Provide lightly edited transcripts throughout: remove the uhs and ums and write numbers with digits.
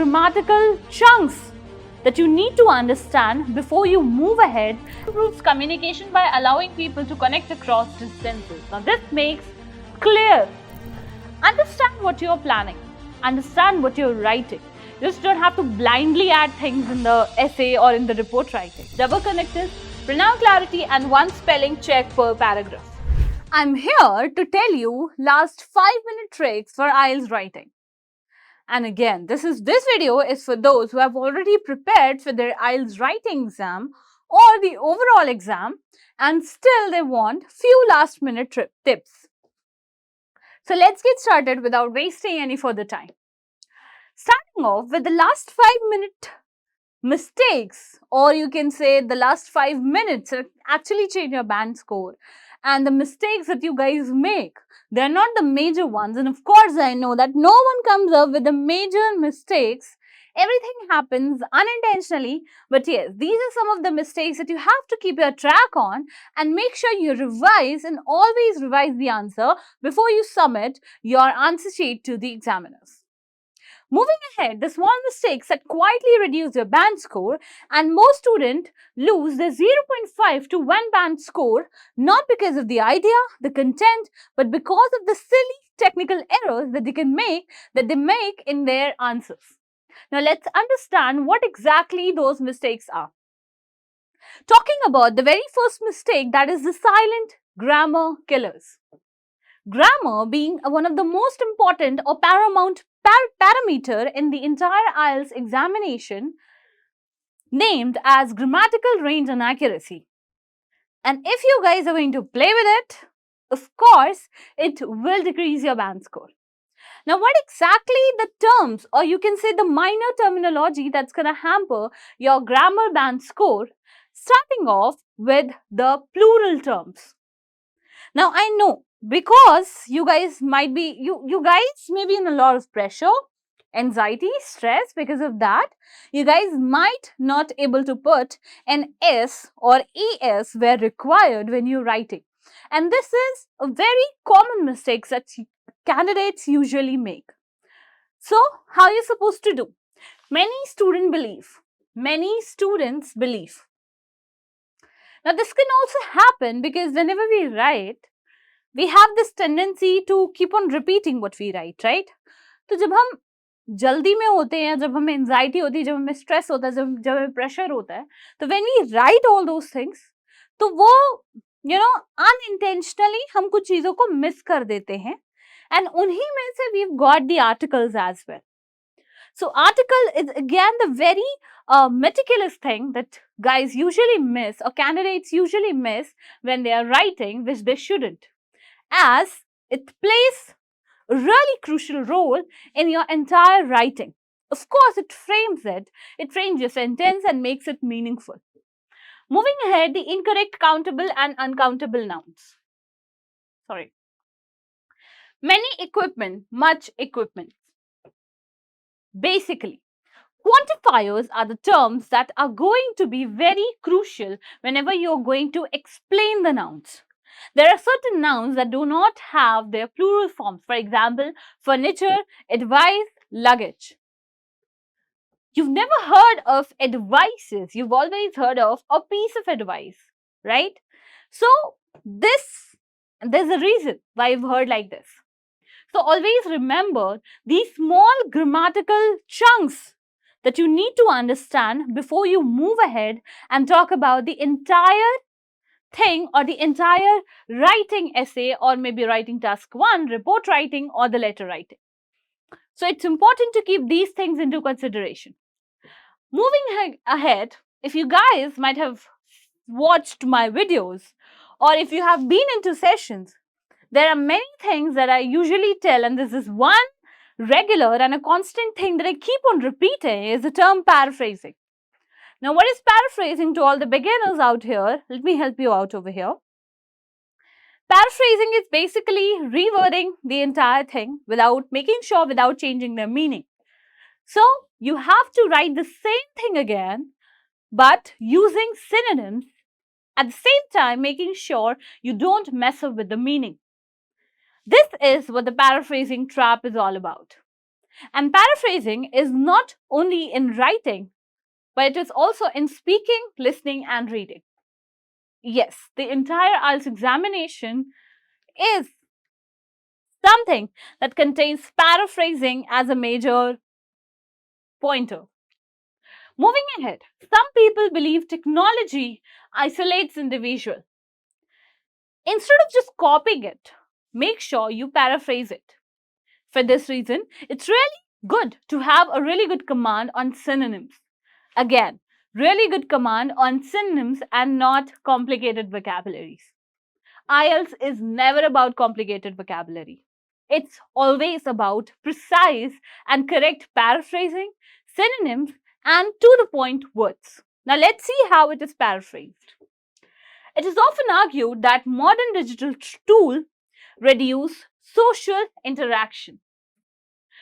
grammatical chunks that you need to understand before you move ahead. Improves communication by allowing people to connect across distances. Now this makes clear. Understand what you're planning. Understand what you're writing. You just don't have to blindly add things in the essay or in the report writing. Double connectors, pronoun clarity and one spelling check per paragraph. I'm here to tell you last 5-minute tricks for IELTS writing. And again, this video is for those who have already prepared for their IELTS writing exam or the overall exam and still they want few last-minute tips. So let's get started without wasting any further time. Starting off with the last 5-minute mistakes, or you can say the last 5 minutes actually change your band score. And the mistakes that you guys make, they're not the major ones. And of course, I know that no one comes up with the major mistakes. Everything happens unintentionally. But yes, these are some of the mistakes that you have to keep your track on and make sure you revise and always revise the answer before you submit your answer sheet to the examiners. Moving ahead, the small mistakes that quietly reduce your band score, and most students lose their 0.5 to 1 band score not because of the idea, the content, but because of the silly technical errors that they make in their answers. Now let's understand what exactly those mistakes are. Talking about the very first mistake, that is the silent grammar killers. Grammar being one of the most important or paramount parameter in the entire IELTS examination, named as grammatical range and accuracy. And if you guys are going to play with it, of course, it will decrease your band score. Now, what exactly the terms, or you can say the minor terminology that's going to hamper your grammar band score, starting off with the plural terms. Now, I know because you guys may be in a lot of pressure, anxiety, stress. Because of that, you guys might not able to put an S or ES where required when you're writing. And this is a very common mistake that candidates usually make. So, how are you supposed to do? Many students believe. Now, this can also happen because whenever we write, we have this tendency to keep on repeating what we write, right? तो जब हम जल्दी में होते हैं, जब हमें anxiety होती है, जब हमें stress होता है, जब हमें pressure होता है, तो when we write all those things, तो वो unintentionally हम कुछ चीजों को miss कर देते हैं, and उन्हीं में से we've got the articles as well. So article is again the very meticulous thing that guys usually miss or candidates usually miss when they are writing, which they shouldn't, as it plays a really crucial role in your entire writing. Of course, it frames your sentence and makes it meaningful. Moving ahead, the incorrect countable and uncountable nouns. Many equipment, much equipment. Basically, quantifiers are the terms that are going to be very crucial whenever you're going to explain the nouns. There are certain nouns that do not have their plural forms. For example, furniture, advice, luggage. You've never heard of advices. You've always heard of a piece of advice, right? So, there's a reason why you've heard like this. So, always remember these small grammatical chunks that you need to understand before you move ahead and talk about the entire thing or the entire writing essay, or maybe writing task 1, report writing, or the letter writing. So it's important to keep these things into consideration. Moving ahead, if you guys might have watched my videos, or if you have been into sessions, there are many things that I usually tell, and this is one regular and a constant thing that I keep on repeating is the term paraphrasing. Now, what is paraphrasing to all the beginners out here? Let me help you out over here. Paraphrasing is basically rewording the entire thing without changing their meaning. So, you have to write the same thing again, but using synonyms, at the same time making sure you don't mess up with the meaning. This is what the paraphrasing trap is all about. And paraphrasing is not only in writing, but it is also in speaking, listening, and reading. Yes, the entire IELTS examination is something that contains paraphrasing as a major pointer. Moving ahead, some people believe technology isolates individual. Instead of just copying it, make sure you paraphrase it. For this reason, it's really good to have a really good command on synonyms. Again, really good command on synonyms and not complicated vocabularies. IELTS is never about complicated vocabulary. It's always about precise and correct paraphrasing, synonyms, and to the point words. Now let's see how it is paraphrased. It is often argued that modern digital tools reduce social interaction.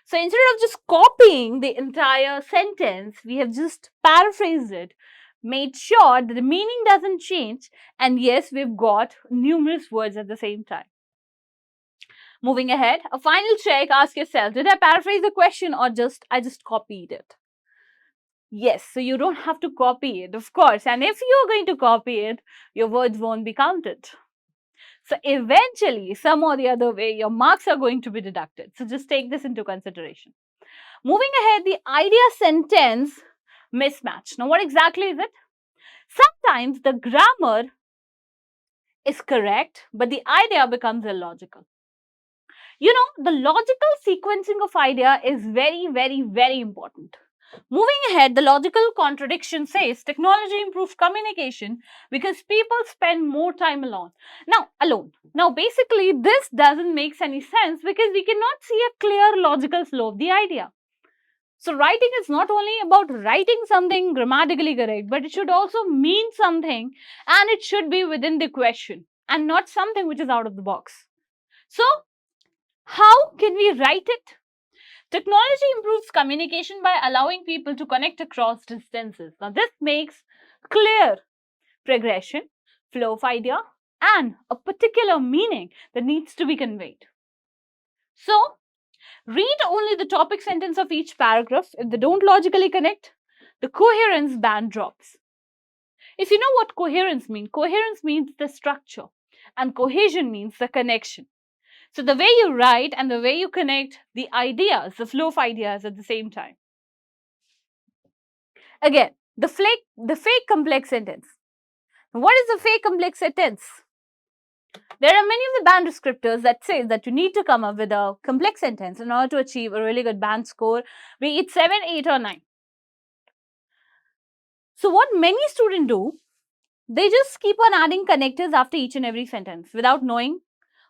So instead of just copying the entire sentence, we have just paraphrased it, made sure that the meaning doesn't change, and yes, we've got numerous words at the same time. Moving ahead, a final check, ask yourself, did I paraphrase the question or I just copied it? Yes, so you don't have to copy it, of course, and if you're going to copy it, your words won't be counted. So eventually, some or the other way, your marks are going to be deducted. So just take this into consideration. Moving ahead, the idea sentence mismatch. Now, what exactly is it? Sometimes the grammar is correct, but the idea becomes illogical. You know, the logical sequencing of idea is very, very, very important. Moving ahead, the logical contradiction says technology improves communication because people spend more time alone. Now, basically, this doesn't make any sense because we cannot see a clear logical flow of the idea. So, writing is not only about writing something grammatically correct, but it should also mean something and it should be within the question and not something which is out of the box. So, how can we write it? Technology improves communication by allowing people to connect across distances. Now, this makes clear progression, flow of idea, and a particular meaning that needs to be conveyed. So, read only the topic sentence of each paragraph. If they don't logically connect, the coherence band drops. If you know what coherence means the structure, and cohesion means the connection. So the way you write and the way you connect the ideas, the flow of ideas at the same time. Again, the fake complex sentence. What is a fake complex sentence? There are many of the band descriptors that say that you need to come up with a complex sentence in order to achieve a really good band score, be it 7, 8 or 9. So what many students do, they just keep on adding connectors after each and every sentence without knowing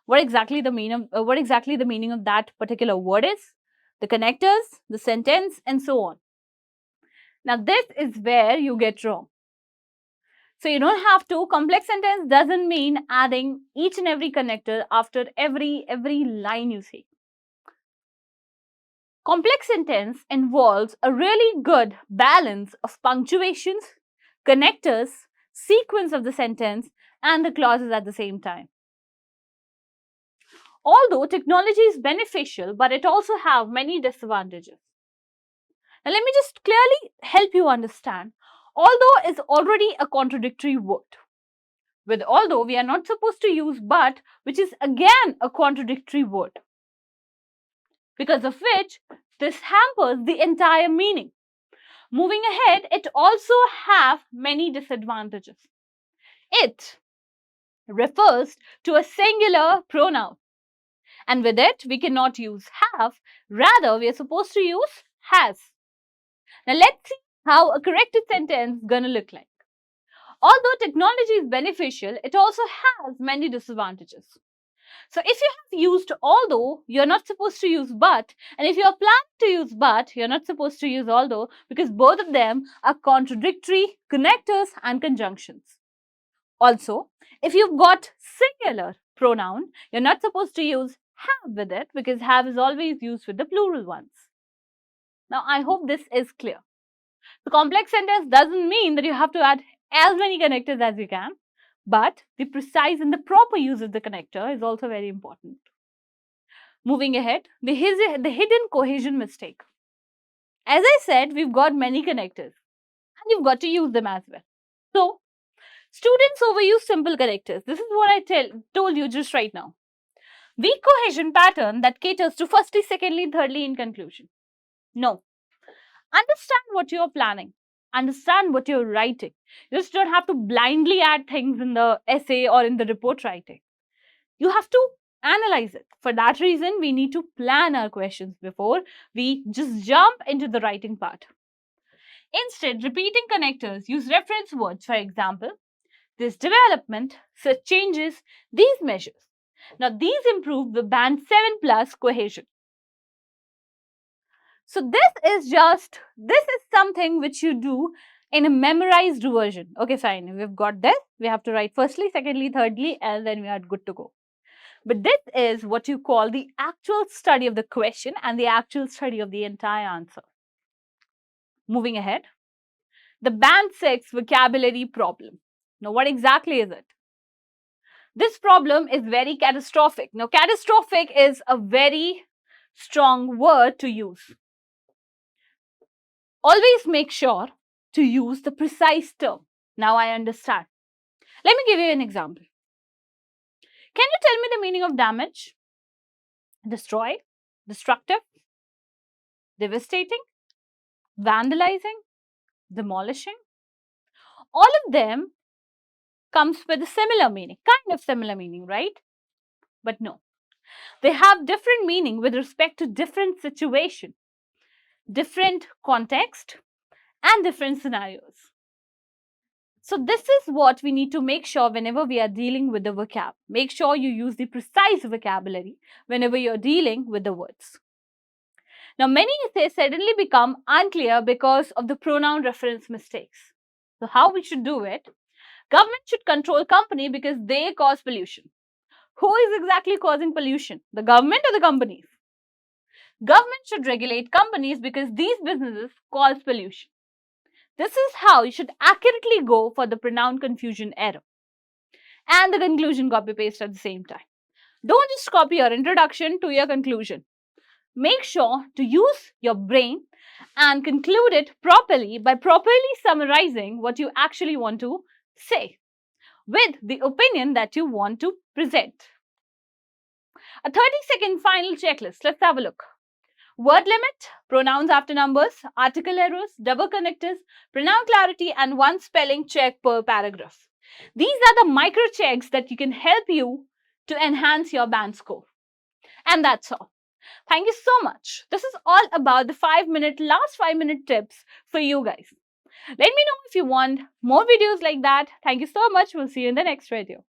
what exactly the meaning of that particular word is, the connectors, the sentence, and so on. Now, this is where you get wrong. So, you don't have to. Complex sentence doesn't mean adding each and every connector after every line you say. Complex sentence involves a really good balance of punctuations, connectors, sequence of the sentence, and the clauses at the same time. Although technology is beneficial, but it also has many disadvantages. Now, let me just clearly help you understand. Although is already a contradictory word. With although, we are not supposed to use but, which is again a contradictory word. Because of which, this hampers the entire meaning. Moving ahead, it also have many disadvantages. It refers to a singular pronoun. And with it, we cannot use have. Rather, we are supposed to use has. Now, let's see how a corrected sentence is going to look like. Although technology is beneficial, it also has many disadvantages. So, if you have used although, you're not supposed to use but. And if you're planning to use but, you're not supposed to use although because both of them are contradictory connectors and conjunctions. Also, if you've got singular pronoun, you're not supposed to use have with it because have is always used with the plural ones. Now, I hope this is clear. The complex sentence doesn't mean that you have to add as many connectors as you can, but the precise and the proper use of the connector is also very important. Moving ahead, the hidden cohesion mistake. As I said, we've got many connectors and you've got to use them as well. So, students overuse simple connectors. This is what I told you just right now. Weak cohesion pattern that caters to firstly, secondly, thirdly in conclusion. No. Understand what you're planning. Understand what you're writing. You just don't have to blindly add things in the essay or in the report writing. You have to analyze it. For that reason, we need to plan our questions before we just jump into the writing part. Instead, repeating connectors, use reference words. For example, this development, such changes, these measures. Now, these improve the band 7 plus cohesion. So, this is something which you do in a memorized version. Okay, fine. We've got this. We have to write firstly, secondly, thirdly, and then we are good to go. But this is what you call the actual study of the question and the actual study of the entire answer. Moving ahead, the band 6 vocabulary problem. Now, what exactly is it? This problem is very catastrophic. Now, catastrophic is a very strong word to use. Always make sure to use the precise term. Now, I understand. Let me give you an example. Can you tell me the meaning of damage? Destroy, destructive, devastating, vandalizing, demolishing. All of them comes with a similar meaning, kind of similar meaning, right? But no, they have different meaning with respect to different situation, different context, and different scenarios. So this is what we need to make sure whenever we are dealing with the vocab. Make sure you use the precise vocabulary whenever you're dealing with the words. Now, many essays suddenly become unclear because of the pronoun reference mistakes. So how we should do it? Government should control company because they cause pollution. Who is exactly causing pollution? The government or the companies? Government should regulate companies because these businesses cause pollution. This is how you should accurately go for the pronoun confusion error. And the conclusion copy paste at the same time. Don't just copy your introduction to your conclusion. Make sure to use your brain and conclude it properly by properly summarizing what you actually want to say with the opinion that you want to present. A 30-second final checklist. Let's have a look. Word limit, pronouns after numbers, article errors, double connectors, pronoun clarity, and one spelling check per paragraph. These are the micro checks that you can help you to enhance your band score. And that's all. Thank you so much. This is all about the last 5-minute tips for you guys. Let me know if you want more videos like that. Thank you so much. We'll see you in the next video.